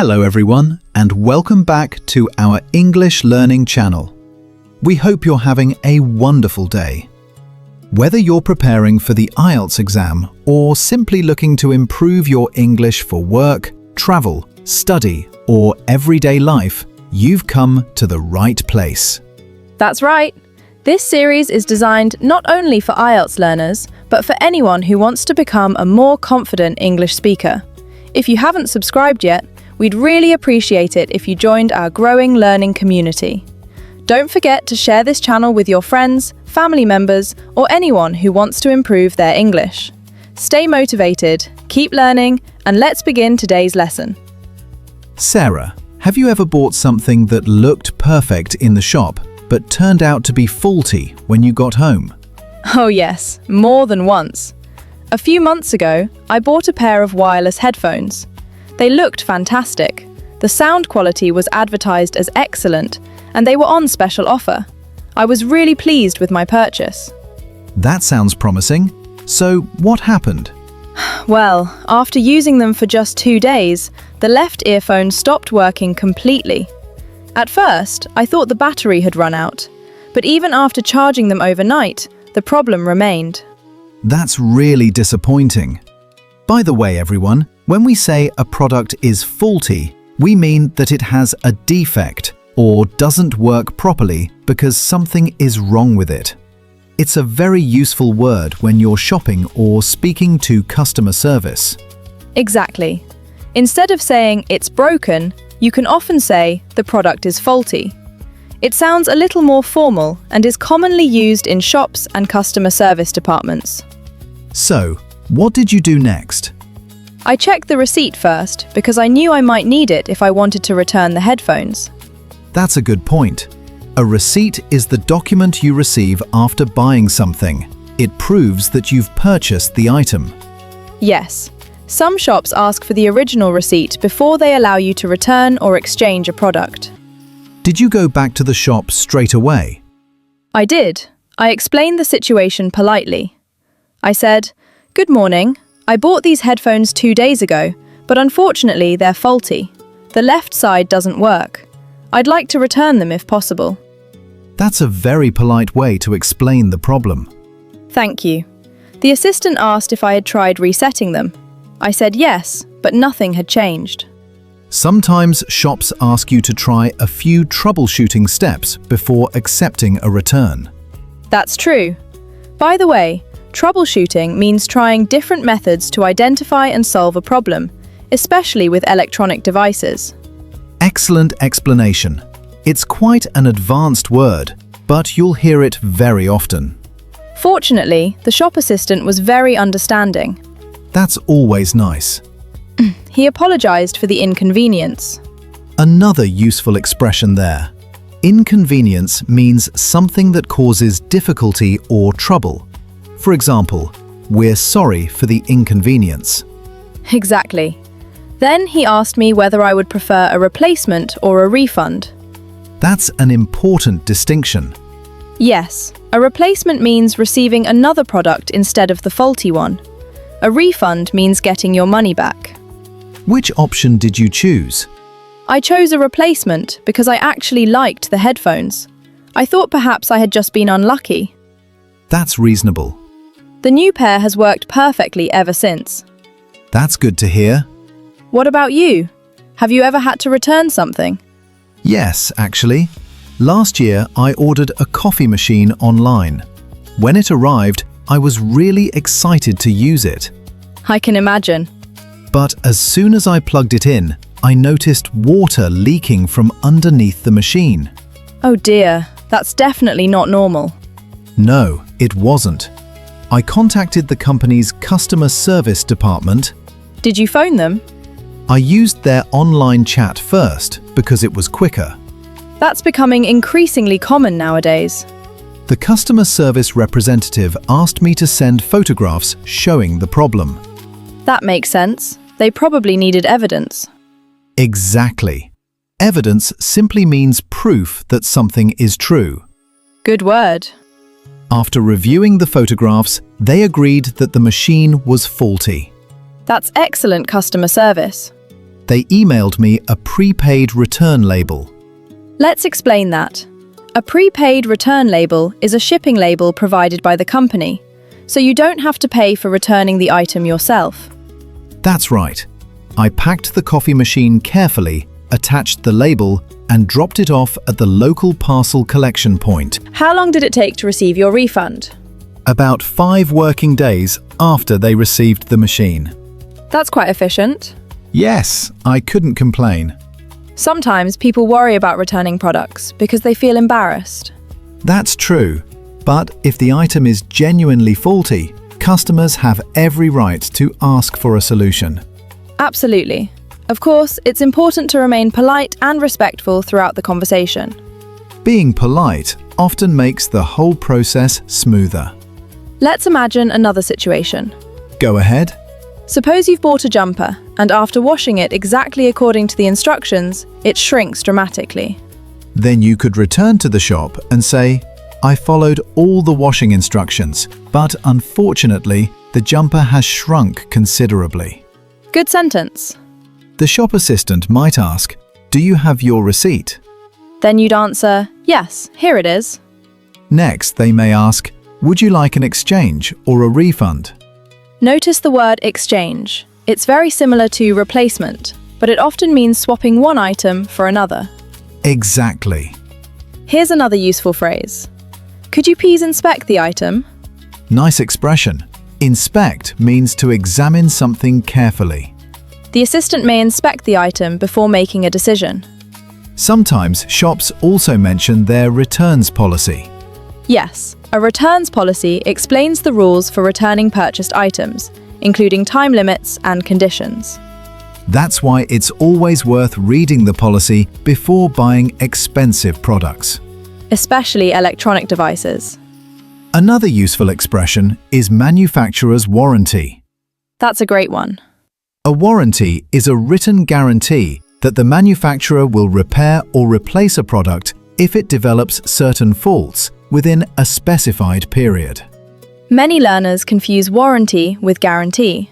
Hello everyone, and welcome back to our English learning channel. We hope you're having a wonderful day. Whether you're preparing for the IELTS exam or simply looking to improve your English for work, travel, study, or everyday life, you've come to the right place. That's right. This series is designed not only for IELTS learners, but for anyone who wants to become a more confident English speaker. If you haven't subscribed yet, we'd really appreciate it if you joined our growing learning community. Don't forget to share this channel with your friends, family members, or anyone who wants to improve their English. Stay motivated, keep learning, and let's begin today's lesson. Sarah, have you ever bought something that looked perfect in the shop, but turned out to be faulty when you got home? Oh yes, more than once. A few months ago, I bought a pair of wireless headphones. They looked fantastic. The sound quality was advertised as excellent, and they were on special offer. I was really pleased with my purchase. That sounds promising. So, what happened? Well, after using them for just 2 days, the left earphone stopped working completely. At first, I thought the battery had run out, but even after charging them overnight, the problem remained. That's really disappointing. By the way, everyone, when we say a product is faulty, we mean that it has a defect or doesn't work properly because something is wrong with it. It's a very useful word when you're shopping or speaking to customer service. Exactly. Instead of saying it's broken, you can often say the product is faulty. It sounds a little more formal and is commonly used in shops and customer service departments. So, what did you do next? I checked the receipt first because I knew I might need it if I wanted to return the headphones. That's a good point. A receipt is the document you receive after buying something. It proves that you've purchased the item. Yes, some shops ask for the original receipt before they allow you to return or exchange a product. Did you go back to the shop straight away? I did. I explained the situation politely. I said, "Good morning. I bought these headphones 2 days ago, but unfortunately they're faulty. The left side doesn't work. I'd like to return them if possible." That's a very polite way to explain the problem. Thank you. The assistant asked if I had tried resetting them. I said yes, but nothing had changed. Sometimes shops ask you to try a few troubleshooting steps before accepting a return. That's true. By the way, troubleshooting means trying different methods to identify and solve a problem, especially with electronic devices. Excellent explanation. It's quite an advanced word, but you'll hear it very often. Fortunately, the shop assistant was very understanding. That's always nice. He apologized for the inconvenience. Another useful expression there. Inconvenience means something that causes difficulty or trouble. For example, we're sorry for the inconvenience. Exactly. Then he asked me whether I would prefer a replacement or a refund. That's an important distinction. Yes, a replacement means receiving another product instead of the faulty one. A refund means getting your money back. Which option did you choose? I chose a replacement because I actually liked the headphones. I thought perhaps I had just been unlucky. That's reasonable. The new pair has worked perfectly ever since. That's good to hear. What about you? Have you ever had to return something? Yes, actually. Last year, I ordered a coffee machine online. When it arrived, I was really excited to use it. I can imagine. But as soon as I plugged it in, I noticed water leaking from underneath the machine. Oh dear, that's definitely not normal. No, it wasn't. I contacted the company's customer service department. Did you phone them? I used their online chat first because it was quicker. That's becoming increasingly common nowadays. The customer service representative asked me to send photographs showing the problem. That makes sense. They probably needed evidence. Exactly. Evidence simply means proof that something is true. Good word. After reviewing the photographs, they agreed that the machine was faulty. That's excellent customer service. They emailed me a prepaid return label. Let's explain that. A prepaid return label is a shipping label provided by the company, so you don't have to pay for returning the item yourself. That's right. I packed the coffee machine carefully, attached the label, and dropped it off at the local parcel collection point. How long did it take to receive your refund? About 5 working days after they received the machine. That's quite efficient. Yes, I couldn't complain. Sometimes people worry about returning products because they feel embarrassed. That's true, but if the item is genuinely faulty, customers have every right to ask for a solution. Absolutely. Of course, it's important to remain polite and respectful throughout the conversation. Being polite often makes the whole process smoother. Let's imagine another situation. Go ahead. Suppose you've bought a jumper, and after washing it exactly according to the instructions, it shrinks dramatically. Then you could return to the shop and say, I followed all the washing instructions, but unfortunately, the jumper has shrunk considerably. Good sentence. The shop assistant might ask, do you have your receipt? Then you'd answer, yes, here it is. Next, they may ask, would you like an exchange or a refund? Notice the word exchange. It's very similar to replacement, but it often means swapping one item for another. Exactly. Here's another useful phrase. Could you please inspect the item? Nice expression. Inspect means to examine something carefully. The assistant may inspect the item before making a decision. Sometimes shops also mention their returns policy. Yes, a returns policy explains the rules for returning purchased items, including time limits and conditions. That's why it's always worth reading the policy before buying expensive products. Especially electronic devices. Another useful expression is manufacturer's warranty. That's a great one. A warranty is a written guarantee that the manufacturer will repair or replace a product if it develops certain faults within a specified period. Many learners confuse warranty with guarantee.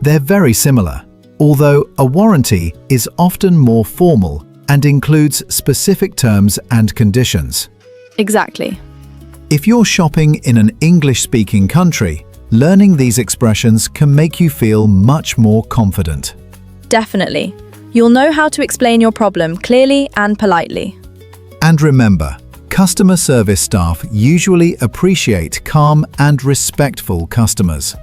They're very similar, although a warranty is often more formal and includes specific terms and conditions. Exactly. If you're shopping in an English-speaking country, learning these expressions can make you feel much more confident. Definitely. You'll know how to explain your problem clearly and politely. And remember, customer service staff usually appreciate calm and respectful customers.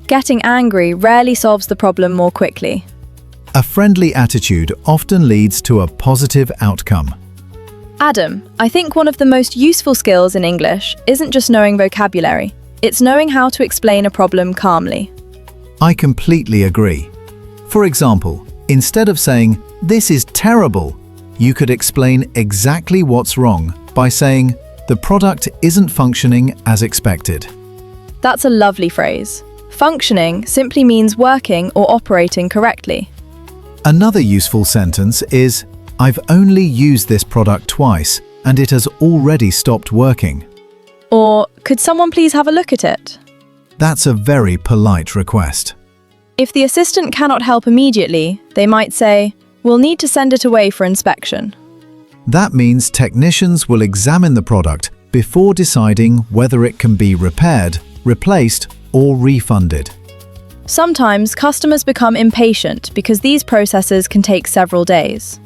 Getting angry rarely solves the problem more quickly. A friendly attitude often leads to a positive outcome. Adam, I think one of the most useful skills in English isn't just knowing vocabulary, it's knowing how to explain a problem calmly. I completely agree. For example, instead of saying, "This is terrible," you could explain exactly what's wrong by saying, "The product isn't functioning as expected." That's a lovely phrase. Functioning simply means working or operating correctly. Another useful sentence is, "I've only used this product twice and it has already stopped working." Or, could someone please have a look at it? That's a very polite request. If the assistant cannot help immediately, they might say, "We'll need to send it away for inspection." That means technicians will examine the product before deciding whether it can be repaired, replaced, or refunded. Sometimes customers become impatient because these processes can take several days.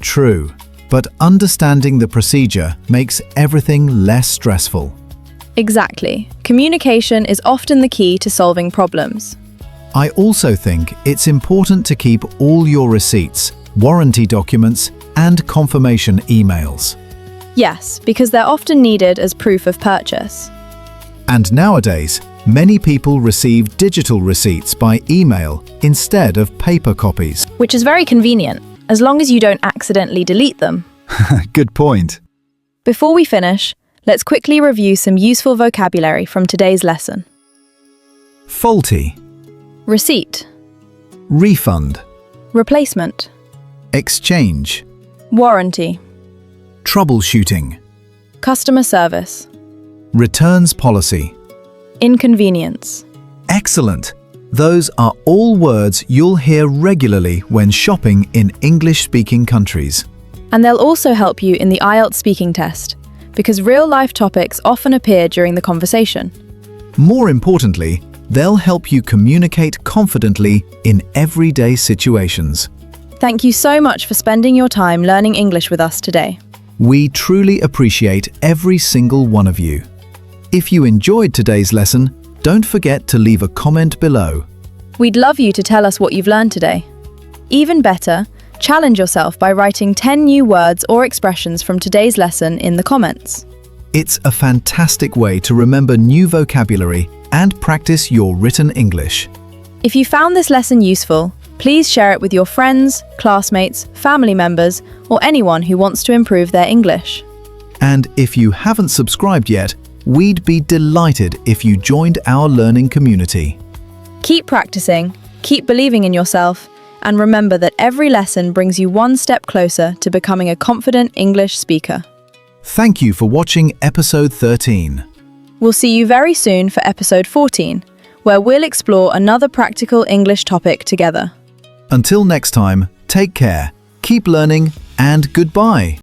True, but understanding the procedure makes everything less stressful. Exactly. Communication is often the key to solving problems. I also think it's important to keep all your receipts, warranty documents, and confirmation emails. Yes, because they're often needed as proof of purchase. And nowadays, many people receive digital receipts by email instead of paper copies. Which is very convenient, as long as you don't accidentally delete them. Good point. Before we finish, let's quickly review some useful vocabulary from today's lesson. Faulty, Receipt, refund, replacement, exchange, warranty, troubleshooting, customer service, returns policy. inconvenience. Excellent! Those are all words you'll hear regularly when shopping in English-speaking countries. And they'll also help you in the IELTS speaking test, because real-life topics often appear during the conversation. More importantly, they'll help you communicate confidently in everyday situations. Thank you so much for spending your time learning English with us today. We truly appreciate every single one of you. If you enjoyed today's lesson, don't forget to leave a comment below. We'd love you to tell us what you've learned today. Even better, challenge yourself by writing 10 new words or expressions from today's lesson in the comments. It's a fantastic way to remember new vocabulary and practice your written English. If you found this lesson useful, please share it with your friends, classmates, family members, or anyone who wants to improve their English. And if you haven't subscribed yet, we'd be delighted if you joined our learning community. Keep practicing, keep believing in yourself, and remember that every lesson brings you one step closer to becoming a confident English speaker. Thank you for watching episode 13. We'll see you very soon for episode 14, where we'll explore another practical English topic together. Until next time, take care, keep learning, and goodbye.